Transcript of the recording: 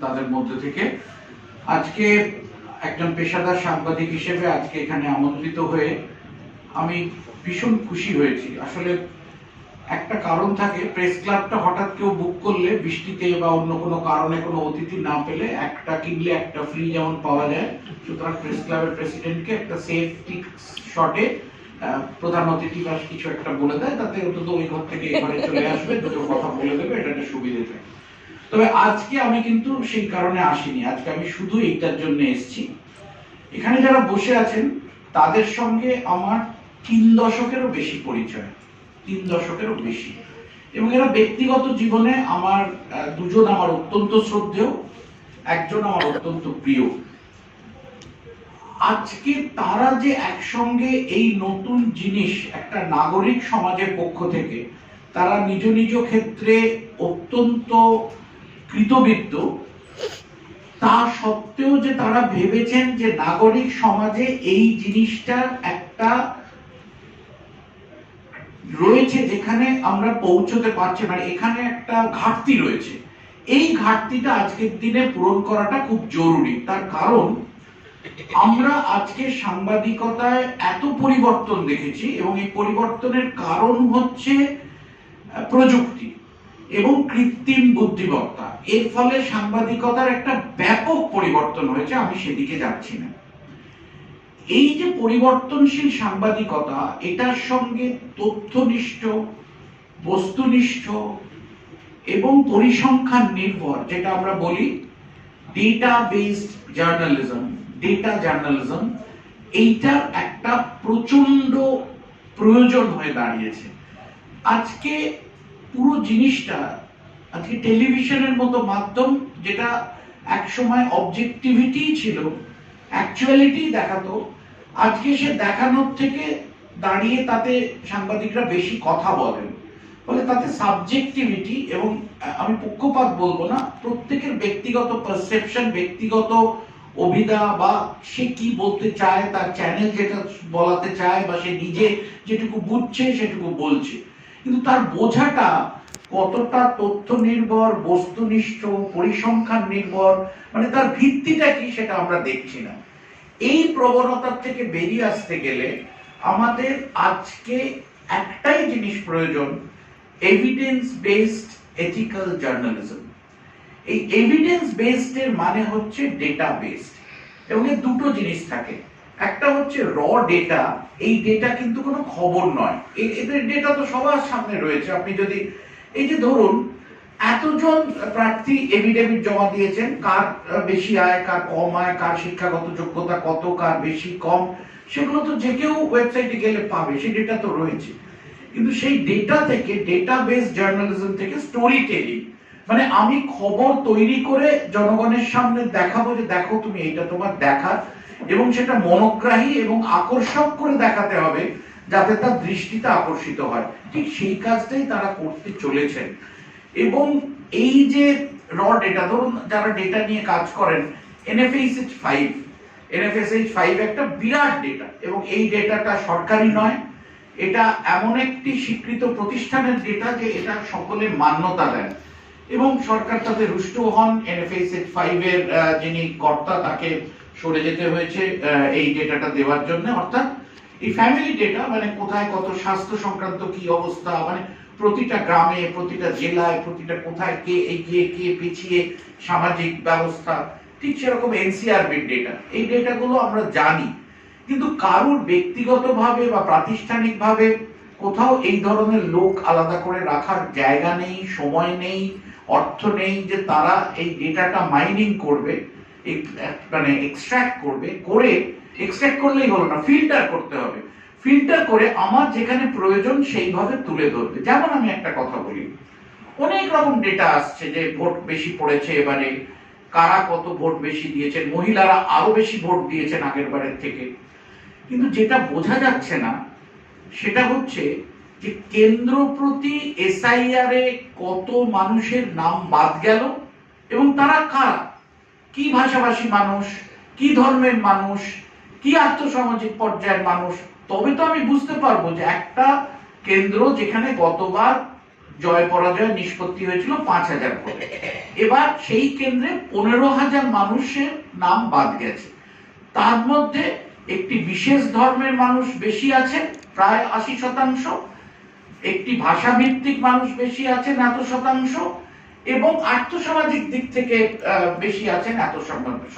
তাদের মধ্যে থেকে আজকে একজন পেশাদার সাংবাদিক হিসেবে আজকে এখানে আমন্ত্রিত হয়ে আমি ভীষণ খুশি হয়েছি। আসলে একটা কারণ থাকে, প্রেস ক্লাবটা হঠাৎ কেউ বুক করলে বৃষ্টিতে বা অন্য কোনো কারণে কোনো অতিথি না পেলে একটা কিনলে একটা ফ্রি যেমন পাওয়া যায়, সুতরাং প্রেস ক্লাবের প্রেসিডেন্টকে একটা সেফটি শটে প্রধান অতিথি বা কিছু একটা বলে দেয়, তাতে অন্তত ওই ঘর থেকে এই ঘরে চলে আসবে, দুটো কথা বলে দেবে, এটা একটা সুবিধে থাকে। তবে আজকে আমি কিন্তু সেই কারণে আসিনি, আজকে আমি শুধু এইটার জন্য এসেছি। এখানে যারা বসে আছেন তাদের সঙ্গে আমার 3 দশকেরও বেশি পরিচয়, 3 দশকেরও বেশি, এবং এরা ব্যক্তিগত জীবনে আমার দুজন আমার অত্যন্ত শ্রদ্ধেয়, একজন আমার অত্যন্ত প্রিয়। আজকে তারা যে একসঙ্গে এই নতুন জিনিস একটা নাগরিক সমাজের পক্ষ থেকে তারা নিজ নিজ ক্ষেত্রে অত্যন্ত কৃতবিদ্য, তা সত্ত্বেও যে তারা ভেবেছেন যে নাগরিক সমাজে এই জিনিসটার একটা রয়েছে যেখানে আমরা পৌঁছতে পারছি, মানে এখানে একটা ঘাটতি রয়েছে, এই ঘাটতিটা আজকের দিনে পূরণ করাটা খুব জরুরি। তার কারণ আমরা আজকে সাংবাদিকতায় এত পরিবর্তন দেখেছি, এবং এই পরিবর্তনের কারণ হচ্ছে প্রযুক্তি এবং কৃত্রিম বুদ্ধিমত্তা। এর ফলে সাংবাদিকতার একটা ব্যাপক পরিবর্তন হয়েছে, আমি সেদিকে যাচ্ছি না। এই যে পরিবর্তনশীল সাংবাদিকতা, এটার সঙ্গে তথ্যনিষ্ঠ, বস্তুনিষ্ঠ এবং পরিসংখ্যান নির্ভর, যেটা আমরা বলি data based journalism, data journalism, এইটার একটা প্রচন্ড প্রয়োজন হয়ে দাঁড়িয়েছে। আজকে পুরো জিনিসটা, আজকে টেলিভিশনের মতো মাধ্যম, যেটা একসময় অবজেক্টিভিটি ছিল, অ্যাকচুয়ালিটি দেখাতো, আজকে সে দেখানোর থেকে দাঁড়িয়ে তাতে সাংবাদিকরা বেশি কথা বলেন, ফলে তাতে সাবজেক্টিভিটি, এবং আমি পক্ষপাত বলবো না, প্রত্যেকের ব্যক্তিগত পারসেপশন, ব্যক্তিগত অভিধা, বা সে কি বলতে চায়, তার চ্যানেল যেটা বলাতে চায়, বা সে নিজে যেটুকু বুঝছে সেটুকু বলছে, কিন্তু তার বোঝাটা কতটা তথ্য নির্ভর, বস্তুনিষ্ঠ, পরিসংখ্যান নির্ভর, মানে তার ভিত্তিটা কি, সেটা আমরা দেখছি না। এই প্রবণতার থেকে বেরিয়ে আসতে গেলে আমাদের আজকে একটাই জিনিস প্রয়োজন, এভিডেন্স বেসড এথিক্যাল জার্নালিজম। এই এভিডেন্স বেসড এর মানে হচ্ছে ডেটা বেসড, এবং এর দুটো জিনিস থাকে। একটা হচ্ছে র ডেটা, এই ডেটা কিন্তু কোনো খবর নয়, এদের ডেটা তো সবার সামনে রয়েছে। আপনি যদি এই যে ধরুন এতজন প্রার্থী এফিডেভিট জমা দিয়েছেন, কার বেশি আয়, কার কম আয়, কার শিক্ষাগত যোগ্যতা কত, কার বেশি কম, সেগুলো তো যে কেউ ওয়েবসাইটে গেলে পাবে, সেই ডেটা তো রয়েছে। কিন্তু সেই ডেটা থেকে, ডেটা বেস জার্নালিজম থেকে স্টোরি টেলিং, মানে আমি খবর তৈরি করে জনগণের সামনে দেখাবো যে দেখো তুমি এইটা তোমার দেখার, এবং সেটা মনোগ্রাহী এবং আকর্ষক করে দেখাতে হবে যাতে তার দৃষ্টিতে আকর্ষিত হয়। ঠিক সেই কাজটাই তারা করতে চলেছেন। এবং এই যে র ডেটা, ধরুন যারা ডেটা নিয়ে কাজ করেন, NFSH5 একটা বিরাট ডেটা, এবং এই ডেটাটা সরকারি নয়, এটা এমন একটি স্বীকৃত প্রতিষ্ঠানের ডেটা যে এটা সকলে মান্যতা দেন, এবং সরকার তাতে রুষ্ট হন। NFSH5 এর যিনি কর্তা, তাকে সরে যেতে হয়েছে এই ডেটাটা দেওয়ার জন্য। অর্থাৎ এই ফ্যামিলি ডেটা, মানে কোথায় কত স্বাস্থ্য সংক্রান্ত কি অবস্থা, মানে প্রতিটা গ্রামে, প্রতিটা জেলায়, প্রতিটা কোথায় কে এগিয়ে, কে পিছিয়ে, সামাজিক ব্যবস্থা, ঠিক সেরকম NCRB ডেটা, এই ডেটাগুলো আমরা জানি, কিন্তু কারুর ব্যক্তিগতভাবে বা প্রাতিষ্ঠানিকভাবে কোথাও এই ধরনের লোক আলাদা করে রাখার জায়গা নেই, সময় নেই, অর্থ নেই যে তারা এই ডেটাটা মাইনিং করবে, মানে এক্সট্রাক্ট করবে, করে এক্সট্রাক্ট করলেই হলো না, ফিল্টার করতে হবে, ফিল্টার করে আমার যেখানে প্রয়োজন সেইভাবে তুলে ধরবে। যেমন আমি একটা কথা বলি, অনেক রকম ডেটা আসছে যে ভোট বেশি পড়েছে এবারে, কারা কত ভোট বেশি দিয়েছেন, মহিলারা আরো বেশি ভোট দিয়েছেন আগের বারের থেকে, কিন্তু যেটা বোঝা যাচ্ছে না সেটা হচ্ছে যে কেন্দ্র প্রতি SIR এ কত মানুষের নাম বাদ গেল, এবং তারা কারা, কি ভাষাভাষী মানুষ, কি ধর্মের মানুষ, কি আর্থসামাজিক পর্যায়ের মানুষ। তবে তো আমি বুঝতে পারবো যে একটা কেন্দ্র যেখানে গতবার জয় পরাজয় নিষ্পত্তি হয়েছিল 5,000 ভোটে। এবার সেই কেন্দ্রে 15,000 মানুষের নাম বাদ গেছে। তার মধ্যে একটি বিশেষ ধর্মের মানুষ বেশি আছেন, প্রায় 80%, একটি ভাষাভিত্তিক মানুষ বেশি আছেন এত শতাংশ, এবং আর্থসামাজিক দিক থেকে বেশি আছেন এত শতাংশ।